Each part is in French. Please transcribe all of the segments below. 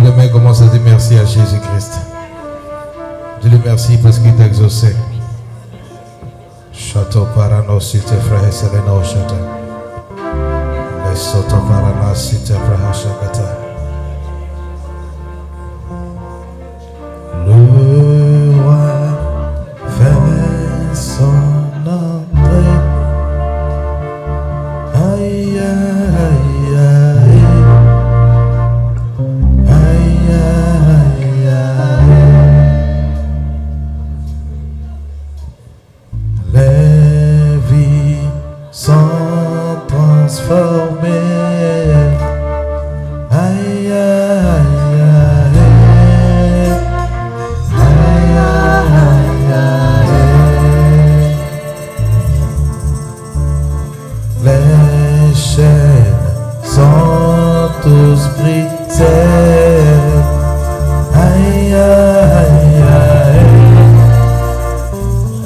Lève les mains, commence à dire merci à Jésus-Christ. Dis-lui merci parce qu'il t'a exaucé. Château Parano, cité frère, Seleno, château. Les Soto Parana, cité frère, Chakata. Le roi fait son entrée. Aïe, aïe, aïe. Aïe, aïe, aïe. Les vies sont transformées. Aïe, aïe, aïe. Aïe, aïe, aïe. Les chaînes sont tous brisées. Aïe, aïe, aïe.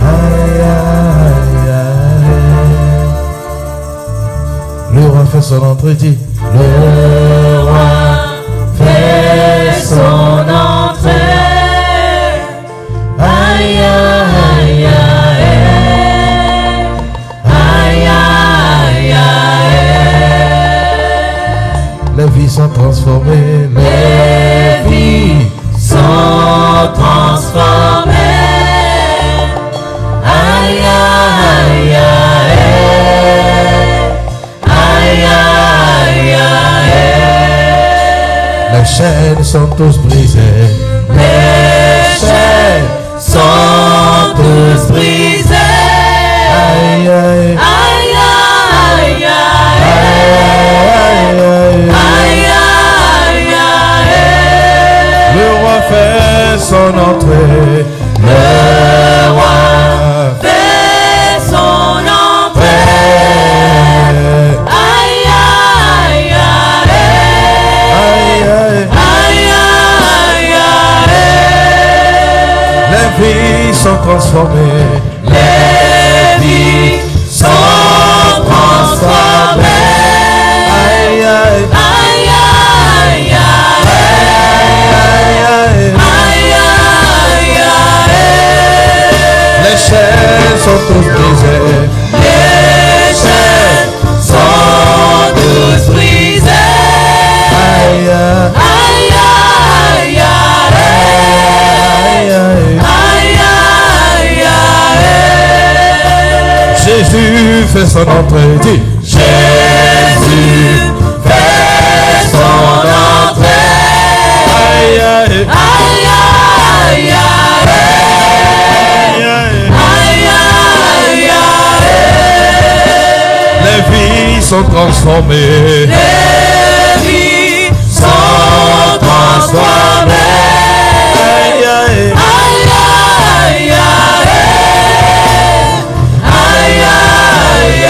Aïe, aïe, aïe. Le roi fait son entrée, dit. Le roi fait son entrée. Aïe, aïe, aïe. Aïe, aïe, aïe. Les vies sont transformées. Les vies sont transformées. Aïe, aïe, aïe. Aïe, aïe, aïe. Les chaînes sont tous brisées. Les chaînes sont tous brisées. Aïe, aïe. Aïe, aïe, aïe. Aïe, aïe. Aïe, aïe, aïe. Le roi fait son entrée. Le roi fait son entrée. Aïe, aïe, aïe. Aïe, aïe. Aïe, aïe, aïe. Les vies sont transformées. Les vies sont transformées. Aïe, aïe. Aïe, aïe, aïe. Aïe, aïe. Aïe, aïe, aïe. Les chaînes sont tous brisées. Les chaînes sont tous brisées. Aïe, aïe. Aïe, aïe, aïe. Aïe, aïe. Aïe, aïe, aïe. Jésus fait son entrée. Dis. Jésus fait son entrée. Aïe, aïe. Aïe, aïe, aïe. Aïe, aïe. Aïe, aïe, aïe. Les vies sont transformées. Les vies sont transformées. Aïe, aïe. Aïe, aïe, aïe. Aïe, aïe, aïe.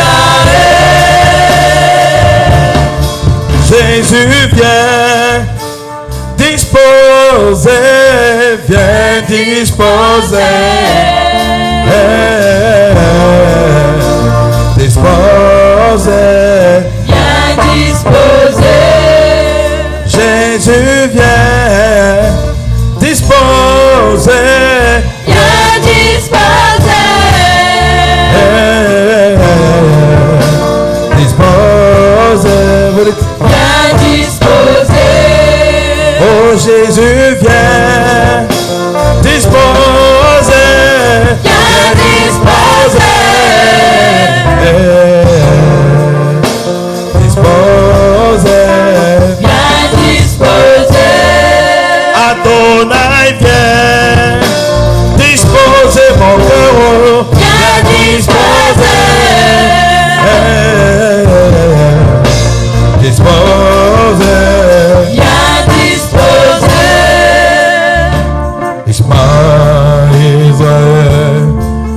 Jésus vient disposer, vient disposer, disposer. Bien disposé. Jésus vient disposer, Bien disposé. disposer. Vous dites, Bien disposé. oh Jésus vient disposer, Bien disposé. disposer. Bien disposé. Adonai vient disposer mon cœur. Bien disposé. Disposer. Bien disposé. Ismaël,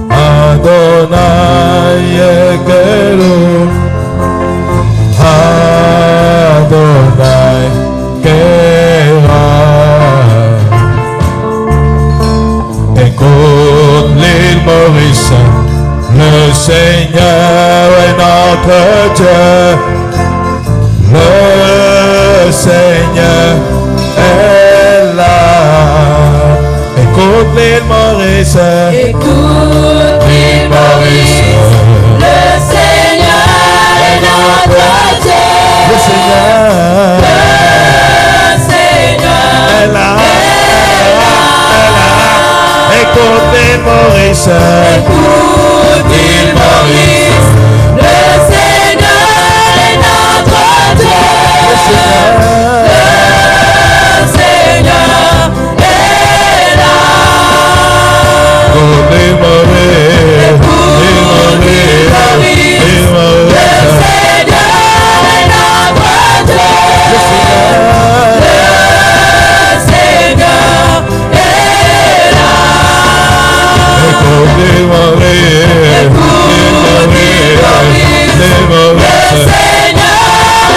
Adonai Ekelou, Adonai Kera. Écoute l'île Maurice, le Seigneur est notre Dieu. Le Seigneur est l'île Maurice. Écoute l'île Maurice. Le Seigneur est notre Dieu. Le Seigneur est là. Écoute l'île Maurice. Écoute l'île Maurice. Le Seigneur est notre Dieu. Le Seigneur est là. Écoute l'île Maurice. Écoute l'île Maurice. Le Seigneur est notre Dieu. Le Seigneur est là. Écoute l'île Maurice. Écoute l'île Maurice. Le Seigneur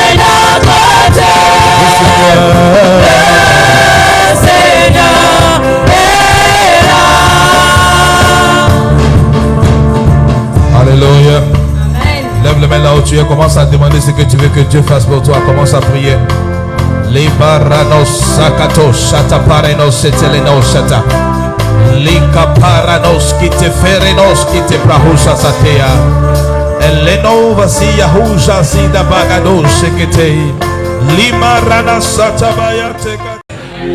est notre Dieu. Le Seigneur est là. Alléluia. Amen. Lève les mains là où tu es. Commence à demander ce que tu veux que Dieu fasse pour toi. Commence à prier. Libaranos sakato shata parenos seteleno shata. Lika paranos kite ferenos kite prahusha satea. Eleno vasia huja sida bagado shekete. Limarana satabaya teka.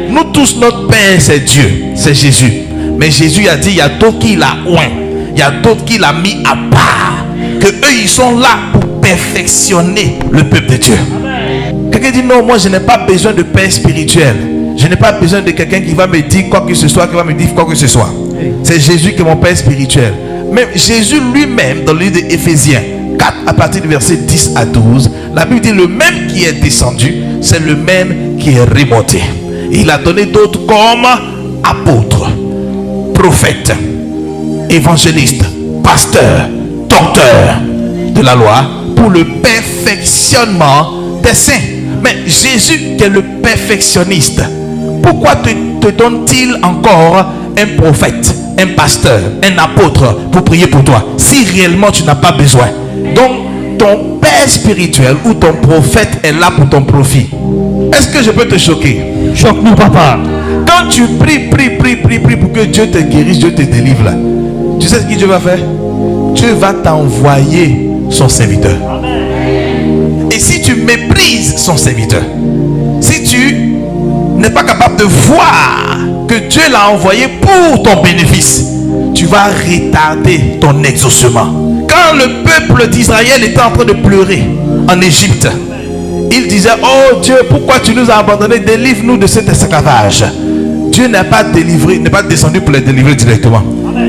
Nous tous, notre Père, c'est Dieu, c'est Jésus. Mais Jésus a dit, il y a d'autres qui l'a oint. Il y a d'autres qui l'a mis à part. Que eux, ils sont là pour perfectionner le peuple de Dieu. Quelqu'un dit, non, moi, je n'ai pas besoin de père spirituel. Je n'ai pas besoin de quelqu'un qui va me dire quoi que ce soit, qui va me dire quoi que ce soit. C'est Jésus qui est mon père spirituel. Même Jésus lui-même, dans le livre d'Éphésiens 4, à partir du verset 10 à 12, la Bible dit, le même qui est descendu, c'est le même qui est remonté. Il a donné d'autres comme apôtres, prophètes, évangélistes, pasteurs, docteurs de la loi pour le perfectionnement des saints. Mais Jésus qui est le perfectionniste, pourquoi te donne-t-il encore un prophète, un pasteur, un apôtre pour prier pour toi si réellement tu n'as pas besoin? Donc ton père spirituel ou ton prophète est là pour ton profit. Est-ce que je peux te choquer? Choque-nous, papa. Quand tu pries pour que Dieu te guérisse, Dieu te délivre là, tu sais ce que Dieu va faire? Dieu va t'envoyer son serviteur. Et si tu méprises son serviteur, si tu n'es pas capable de voir que Dieu l'a envoyé pour ton bénéfice, tu vas retarder ton exaucement. Quand le peuple d'Israël était en train de pleurer en Égypte, il disait, oh Dieu, pourquoi tu nous as abandonnés? Délivre-nous de cet esclavage. Dieu n'est pas délivré, n'est pas descendu pour les délivrer directement.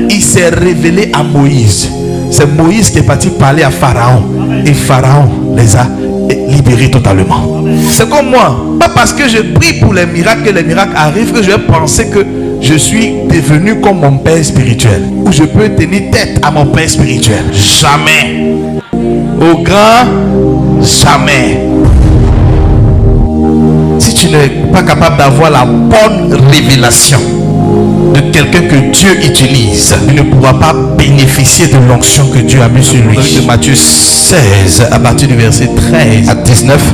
Il s'est révélé à Moïse. C'est Moïse qui est parti parler à Pharaon. Et Pharaon les a libérés totalement. C'est comme moi. Pas parce que je prie pour les miracles que les miracles arrivent que je vais penser que je suis devenu comme mon père spirituel. Ou je peux tenir tête à mon père spirituel. Jamais. Au grand jamais. Si tu n'es pas capable d'avoir la bonne révélation de quelqu'un que Dieu utilise, tu ne pourras pas bénéficier de l'onction que Dieu a mis sur lui. De Matthieu 16 à partir du verset 13 à 19,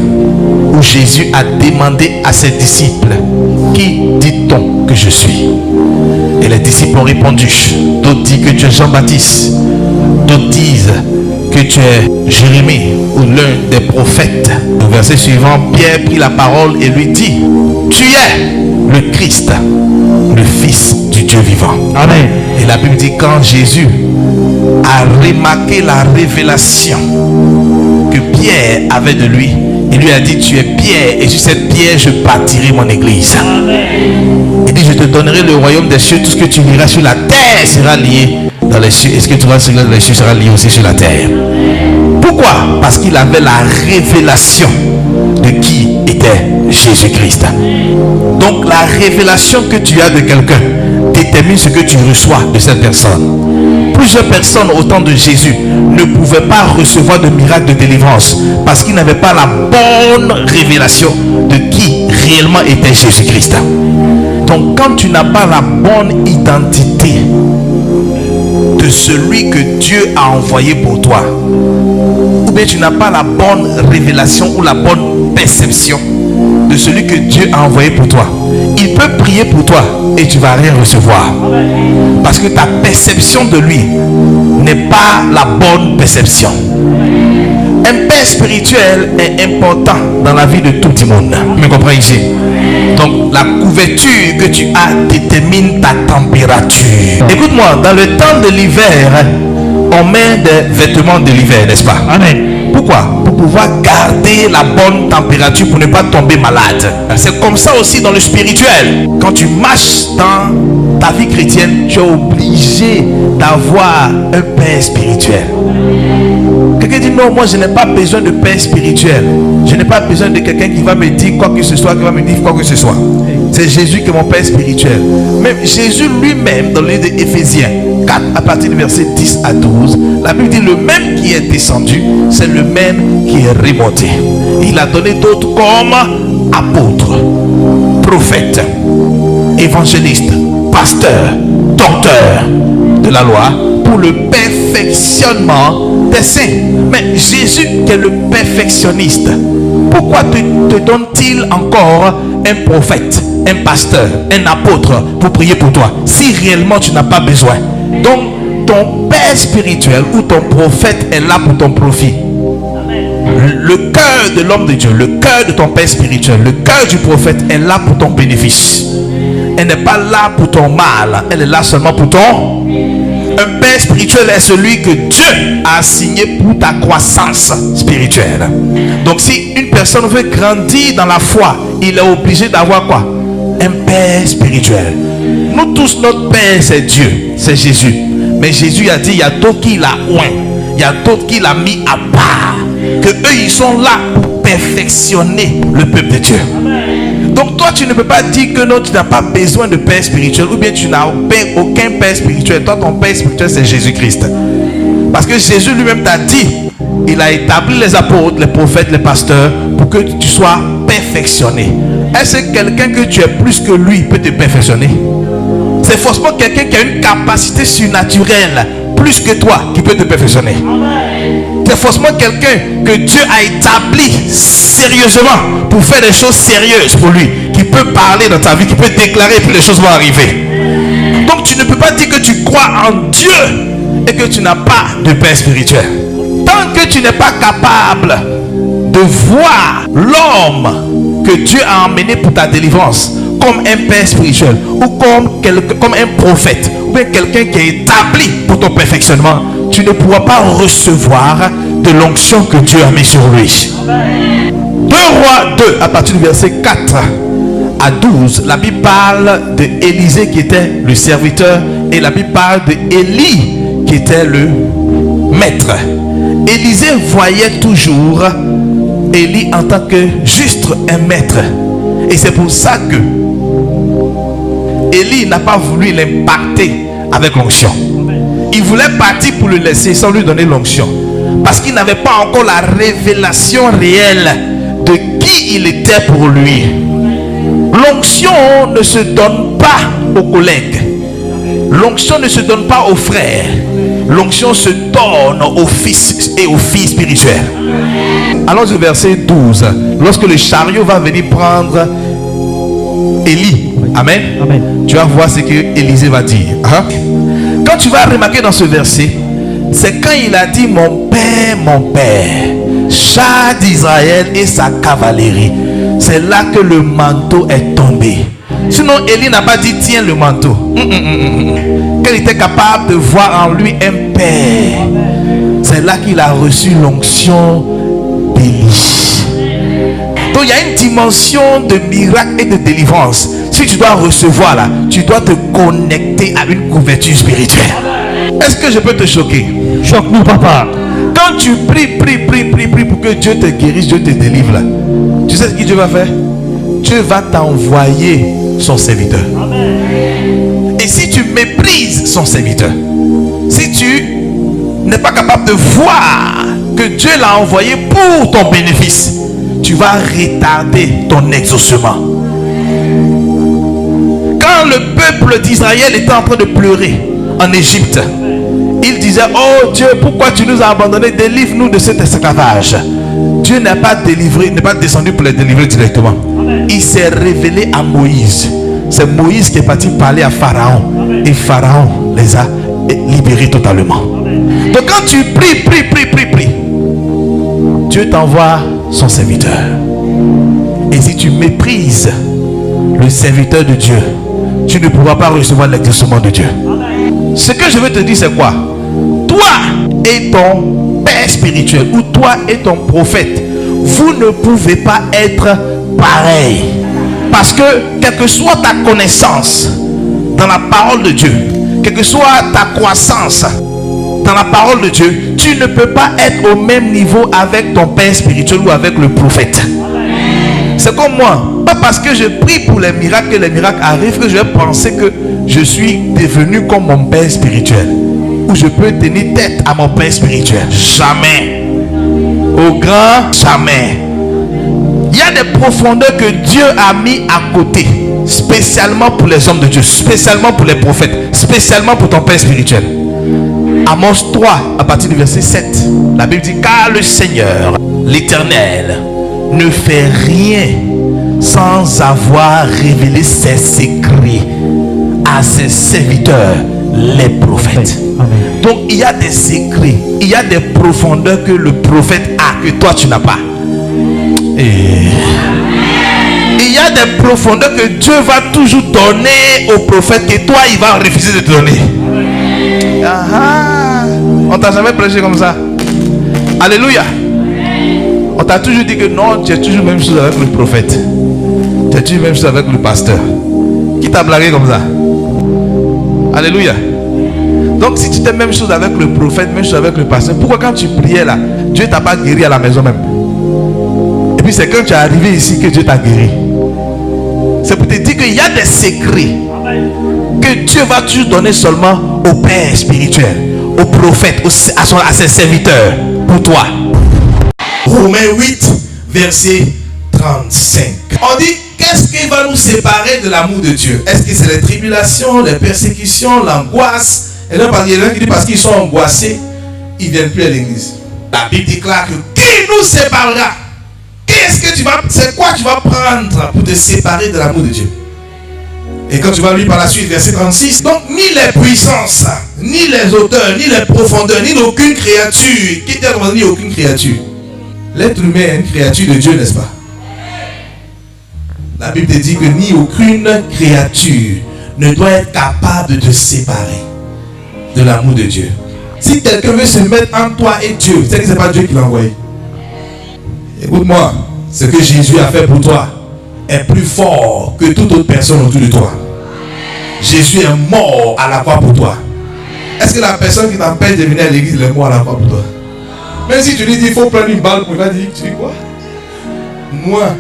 où Jésus a demandé à ses disciples, qui dit-on que je suis? Et les disciples ont répondu, d'autres disent que tu es Jean-Baptiste, d'autres disent que tu es Jérémie ou l'un des prophètes. Au verset suivant, Pierre prit la parole et lui dit, tu es le Christ, le Fils du Dieu vivant. Amen. Et la Bible dit, quand Jésus a remarqué la révélation que Pierre avait de lui, il lui a dit, tu es Pierre, et sur cette pierre je bâtirai mon église. Il dit, je te donnerai le royaume des cieux, tout ce que tu liras sur la terre sera lié dans les cieux, et ce que tu vas sur les cieux sera lié aussi sur la terre. Pourquoi? Parce qu'il avait la révélation de qui était Jésus-Christ. Donc la révélation que tu as de quelqu'un détermine ce que tu reçois de cette personne. Plusieurs personnes au temps de Jésus ne pouvaient pas recevoir de miracle de délivrance parce qu'ils n'avaient pas la bonne révélation de qui réellement était Jésus-Christ. Donc quand tu n'as pas la bonne identité de celui que Dieu a envoyé pour toi, ou bien tu n'as pas la bonne révélation ou la bonne perception de celui que Dieu a envoyé pour toi, il peut prier pour toi et tu ne vas rien recevoir. Parce que ta perception de lui n'est pas la bonne perception. Un père spirituel est important dans la vie de tout le monde. Vous me comprenez ici? Donc la couverture que tu as détermine ta température. Écoute-moi, dans le temps de l'hiver, on met des vêtements de l'hiver, n'est-ce pas? Amen. Pourquoi? Pour pouvoir garder la bonne température, pour ne pas tomber malade. C'est comme ça aussi dans le spirituel. Quand tu marches dans ta vie chrétienne, tu es obligé d'avoir un père spirituel. Quelqu'un dit non, moi je n'ai pas besoin de père spirituel. Je n'ai pas besoin de quelqu'un qui va me dire quoi que ce soit, qui va me dire quoi que ce soit. C'est Jésus qui est mon père spirituel. Même Jésus lui-même, dans le livre d'Éphésiens 4, à partir du verset 10 à 12, la Bible dit le même qui est descendu, c'est le même qui est remonté. Il a donné d'autres comme apôtres, prophètes, évangélistes, pasteurs, docteurs de la loi, pour le perfectionnement des saints. Mais Jésus qui est le perfectionniste, pourquoi te donne-t-il encore un prophète, un pasteur, un apôtre pour prier pour toi si réellement tu n'as pas besoin? Donc ton père spirituel ou ton prophète est là pour ton profit. Le cœur de l'homme de Dieu, le cœur de ton père spirituel, le cœur du prophète est là pour ton bénéfice. Elle n'est pas là pour ton mal, elle est là seulement pour ton... Un père spirituel est celui que Dieu a assigné pour ta croissance spirituelle. Donc si une personne veut grandir dans la foi, il est obligé d'avoir quoi? Un père spirituel. Nous tous, notre père c'est Dieu, c'est Jésus. Mais Jésus a dit, il y a d'autres qui l'a oint, il y a d'autres qui l'a mis à part, que eux ils sont là pour perfectionner le peuple de Dieu. Donc toi tu ne peux pas dire que non, tu n'as pas besoin de père spirituel, ou bien tu n'as aucun père spirituel. Toi ton père spirituel c'est Jésus-Christ. Parce que Jésus lui-même t'a dit, il a établi les apôtres, les prophètes, les pasteurs pour que tu sois perfectionné. Est-ce que quelqu'un que tu es plus que lui peut te perfectionner? C'est forcément quelqu'un qui a une capacité surnaturelle plus que toi qui peut te perfectionner. C'est forcément quelqu'un que Dieu a établi sérieusement pour faire des choses sérieuses pour lui, qui peut parler dans ta vie, qui peut déclarer, puis les choses vont arriver. Donc tu ne peux pas dire que tu crois en Dieu et que tu n'as pas de père spirituel. Tant que tu n'es pas capable de voir l'homme que Dieu a emmené pour ta délivrance comme un père spirituel ou comme un prophète ou bien quelqu'un qui est établi pour ton perfectionnement, tu ne pourras pas recevoir de l'onction que Dieu a mis sur lui. 2 Rois 2 à partir du verset 4 à 12, la Bible parle de Élisée qui était le serviteur et la Bible parle de Élie qui était le maître. Élisée voyait toujours Élie en tant que juste un maître, et c'est pour ça que Élie n'a pas voulu l'impacter avec l'onction. Il voulait partir pour le laisser sans lui donner l'onction, parce qu'il n'avait pas encore la révélation réelle de qui il était pour lui. L'onction ne se donne pas aux collègues, l'onction ne se donne pas aux frères, l'onction se donne aux fils et aux filles spirituelles. Allons au verset 12. Lorsque le chariot va venir prendre Élie, amen, amen, tu vas voir ce que Élisée va dire. Quand tu vas remarquer dans ce verset, c'est quand il a dit mon père, char d'Israël et sa cavalerie. C'est là que le manteau est tombé. Sinon Élie n'a pas dit tiens le manteau. Qu'elle était capable de voir en lui un père. C'est là qu'il a reçu l'onction d'Élie. Donc il y a une dimension de miracle et de délivrance. Si tu dois recevoir là, tu dois te connecter à une couverture spirituelle. Est-ce que je peux te choquer? Choque-nous, papa. Quand tu pries pour que Dieu te guérisse, Dieu te délivre là, tu sais ce que Dieu va faire? Dieu va t'envoyer son serviteur. Amen. Et si tu méprises son serviteur, si tu n'es pas capable de voir que Dieu l'a envoyé pour ton bénéfice, tu vas retarder ton exaucement. Quand le peuple d'Israël était en train de pleurer en Égypte, Il disait, oh Dieu, pourquoi tu nous as abandonnés? Délivre-nous de cet esclavage. Dieu n'est pas délivré, n'est pas descendu pour les délivrer directement. Il s'est révélé à Moïse. C'est Moïse qui est parti parler à Pharaon. Et Pharaon les a libérés totalement. Donc quand tu pries, prie, Dieu t'envoie son serviteur. Et si tu méprises le serviteur de Dieu, tu ne pourras pas recevoir l'exaucement de Dieu. Ce que je veux te dire, c'est quoi? Toi et ton père spirituel, ou toi et ton prophète, vous ne pouvez pas être pareils. Parce que quelle que soit ta connaissance dans la parole de Dieu, quelle que soit ta croissance dans la parole de Dieu, tu ne peux pas être au même niveau avec ton père spirituel ou avec le prophète. C'est comme moi. Pas parce que je prie pour les miracles que les miracles arrivent que je vais penser que je suis devenu comme mon père spirituel, ou je peux tenir tête à mon père spirituel. Jamais. Au grand jamais. Il y a des profondeurs que Dieu a mis à côté, spécialement pour les hommes de Dieu, spécialement pour les prophètes, spécialement pour ton père spirituel. Amos 3, à partir du verset 7, la Bible dit, car le Seigneur, l'Éternel, ne fait rien sans avoir révélé ses secrets à ses serviteurs, les prophètes. Amen. Donc il y a des secrets, il y a des profondeurs que le prophète a, que toi tu n'as pas. Et il y a des profondeurs que Dieu va toujours donner au prophète, que toi il va refuser de te donner. On t'a jamais prêché comme ça? Alléluia. On t'a toujours dit que non, tu es toujours la même chose avec le prophète, tu es toujours la même chose avec le pasteur. Qui t'a blagué comme ça? Alléluia. Donc si tu fais même chose avec le prophète, même chose avec le pasteur, pourquoi quand tu priais là, Dieu t'a pas guéri à la maison même? Et puis c'est quand tu es arrivé ici que Dieu t'a guéri. C'est pour te dire qu'il y a des secrets que Dieu va toujours donner seulement au père spirituel, au prophète, à ses serviteurs, pour toi. Romains 8, verset 35. On dit, qu'est-ce qui va nous séparer de l'amour de Dieu? Est-ce que c'est les tribulations, les persécutions, l'angoisse? Et là, il y a qui dit parce qu'ils sont angoissés, ils ne viennent plus à l'église. La Bible déclare que qui nous séparera? Qu'est-ce que tu vas, c'est quoi tu vas prendre pour te séparer de l'amour de Dieu? Et quand tu vas lire par la suite, verset 36, donc ni les puissances, ni les auteurs, ni les profondeurs, ni aucune créature, qui t'a demandé aucune créature. L'être humain est une créature de Dieu, n'est-ce pas? La Bible te dit que ni aucune créature ne doit être capable de te séparer de l'amour de Dieu. Si quelqu'un veut se mettre entre toi et Dieu, c'est que ce n'est pas Dieu qui l'a envoyé. Écoute-moi, ce que Jésus a fait pour toi est plus fort que toute autre personne autour de toi. Jésus est mort à la croix pour toi. Est-ce que la personne qui t'empêche de venir à l'église est mort à la croix pour toi? Même si tu lui dis il faut prendre une balle, il va dire, tu dis quoi? Moi,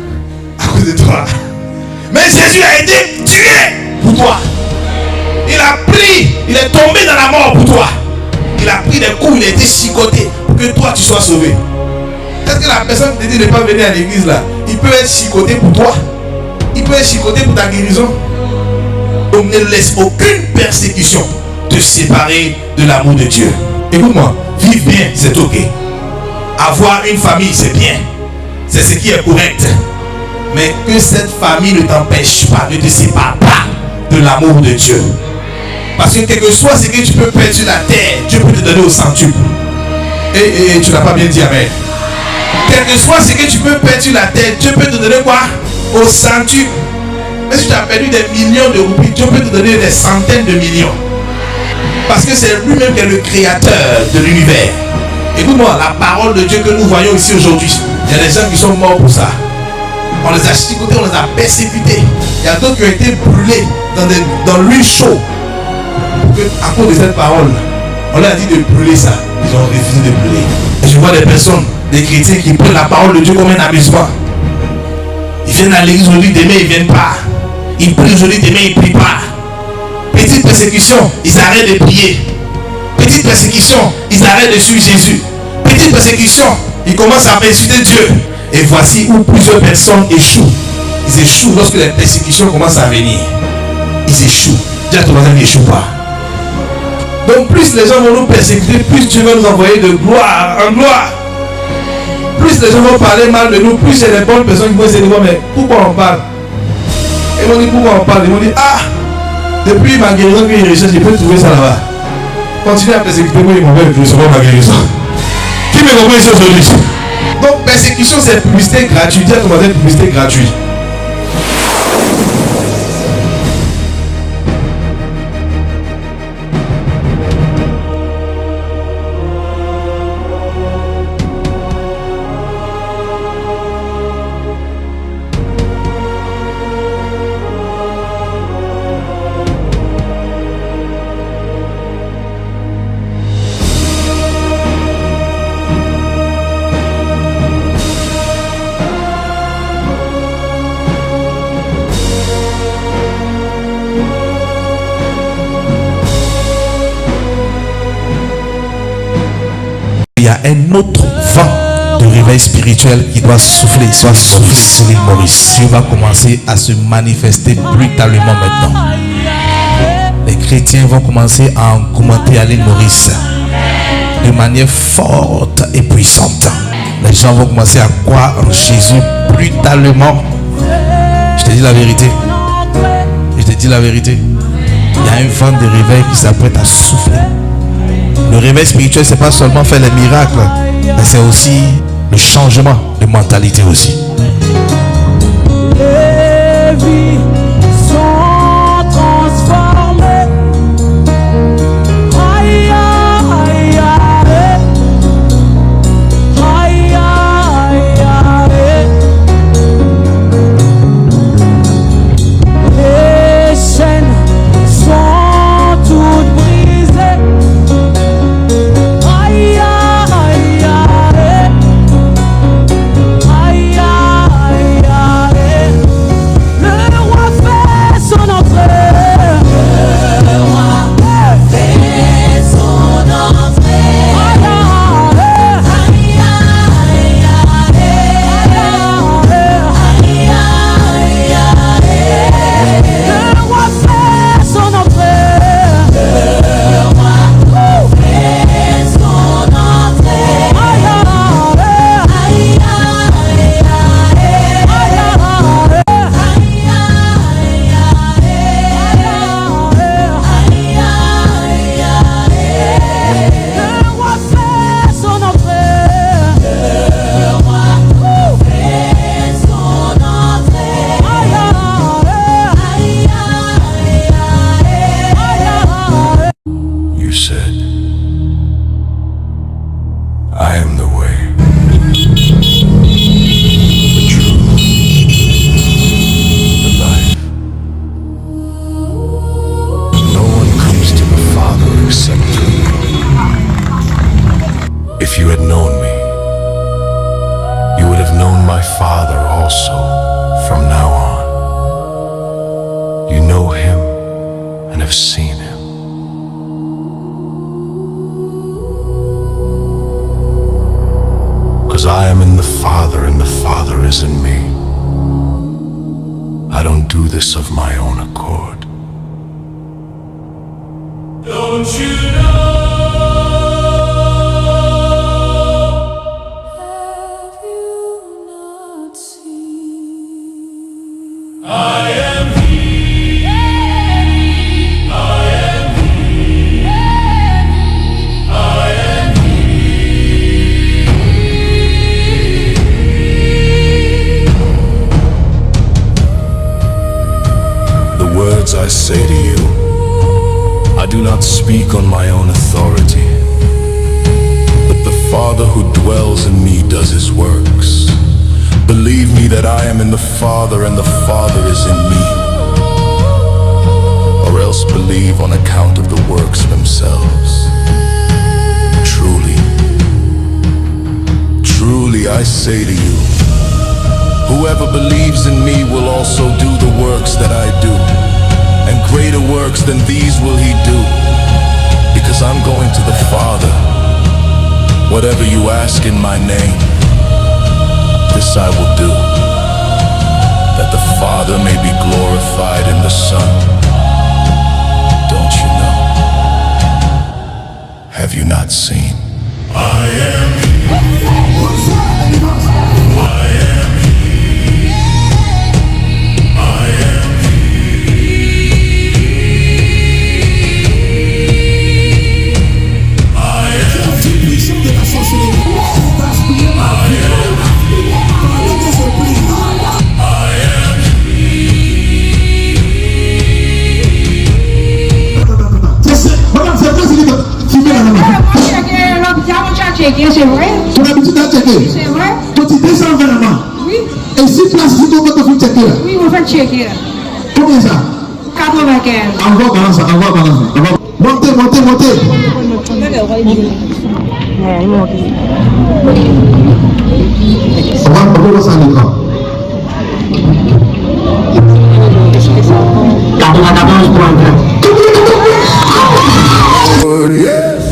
à cause de toi. Mais Jésus a été tué pour toi. Il a pris, il est tombé dans la mort pour toi. Il a pris des coups, il a été chicoté pour que toi tu sois sauvé. Est-ce que la personne qui te dit de ne pas venir à l'église là, il peut être chicoté pour toi? Il peut être chicoté pour ta guérison? Donc ne laisse aucune persécution te séparer de l'amour de Dieu. Écoute-moi, vivre bien, c'est ok. Avoir une famille, c'est bien. C'est ce qui est correct. Mais que cette famille ne t'empêche pas, ne te sépare pas de l'amour de Dieu. Parce que quel que soit ce que tu peux perdre sur la terre, Dieu peut te donner au centuple. Et tu n'as pas bien dit amen. Quel que soit ce que tu peux perdre sur la terre, Dieu peut te donner quoi? Au centuple. Mais si tu as perdu des millions de roupies, Dieu peut te donner des centaines de millions. Parce que c'est lui-même qui est le créateur de l'univers. Écoute-moi, la parole de Dieu que nous voyons ici aujourd'hui, il y a des gens qui sont morts pour ça. On les a chicotés, on les a persécutés. Il y a d'autres qui ont été brûlés dans l'huile chaude. À cause de cette parole, on leur a dit de brûler ça. Ils ont refusé de brûler. Et je vois des personnes, des chrétiens qui prennent la parole de Dieu comme un amusement. Ils viennent à l'église aujourd'hui, demain ils ne viennent pas. Ils prient aujourd'hui, demain ils ne prient pas. Petite persécution, ils arrêtent de prier. Petite persécution, ils arrêtent de suivre Jésus. Petite persécution, ils commencent à insulter Dieu. Et voici où plusieurs personnes échouent. Ils échouent lorsque les persécutions commencent à venir. Ils échouent. Dis à ton voisin, n'échoue pas. Donc plus les gens vont nous persécuter, plus Dieu va nous envoyer de gloire en gloire. Plus les gens vont parler mal de nous, plus il y a des bonnes personnes qui vont essayer de voir, mais pourquoi on parle? Ils vont dire pourquoi on parle. Ils vont dire, ah, depuis ma guérison que j'ai recherché, je peux trouver ça là-bas. Continuez à persécuter moi, ils m'ont fait recevoir ma guérison. Qui me comprend ici aujourd'hui? Donc persécution c'est publicité gratuite. Dis à ton voisin publicité gratuite. Il y a un autre vent de réveil spirituel qui doit souffler, soit souffler sur l'île Maurice. Dieu va commencer à se manifester brutalement maintenant. Les chrétiens vont commencer à augmenter à l'île Maurice de manière forte et puissante. Les gens vont commencer à croire en Jésus brutalement. Je te dis la vérité. Je te dis la vérité. Il y a un vent de réveil qui s'apprête à souffler. Le réveil spirituel, c'est pas seulement faire les miracles, mais c'est aussi le changement de mentalité aussi. Les vies sont transformées. Aïe, aïe, aïe. Aïe, aïe, aïe. Les chaînes sont toutes brisées. Aïe, aïe, aïe. Aïe, aïe, aïe. Le roi fait son entrée. Le roi fait son entrée. Aïe, aïe, aïe, aïe, aïe, aïe. Le roi fait son entrée. Le roi fait son entrée. Aïe, aïe, aïe, le roi fait son entrée. Le roi fait son entrée. You said, I am the way, the truth, the life. No one comes to the Father except through me. If you had known me, you would have known my Father also from now on. You know him and have seen him. Because I am in the Father and the Father is in me. I don't do this of my own accord. Don't you know? Have you not seen? I am He. I am He. I am He. The words I say to you, I do not speak on my own authority, but the Father who dwells in me does his works. Believe me that I am in the Father and the Father is in me, or else believe on account of the works themselves. Truly, truly I say to you, whoever believes in me will also do the works that I do, and greater works than these will he do, because I'm going to the Father. Whatever you ask in my name, this I will do, that the Father may be glorified in the Son. Don't you know? checker, c'est vrai. Ton habitude à checker. C'est vrai. Quand tu descends vraiment. Oui. Et si place ici, tu vas te faire checker là. Oui, on fait checker. Combien ça? 95. Envoie balance, envoie balance. Montez. On va voir ça à l'écran. 94.2. Yes.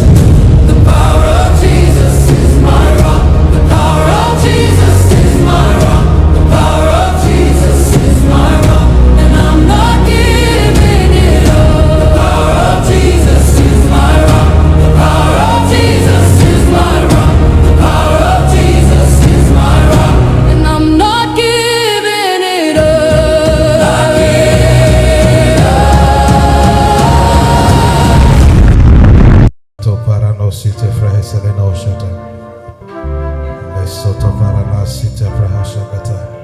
The power of Jesus is my rock. The power of Jesus is my rock. The power of Jesus is my rock. And I'm not giving it up. The power of Jesus is my rock. The power of Jesus is my rock. The power of Jesus is my rock. And I'm not giving it up. Not giving To paranosite fraheseleno shata. Lesoto paranosite prahashakata.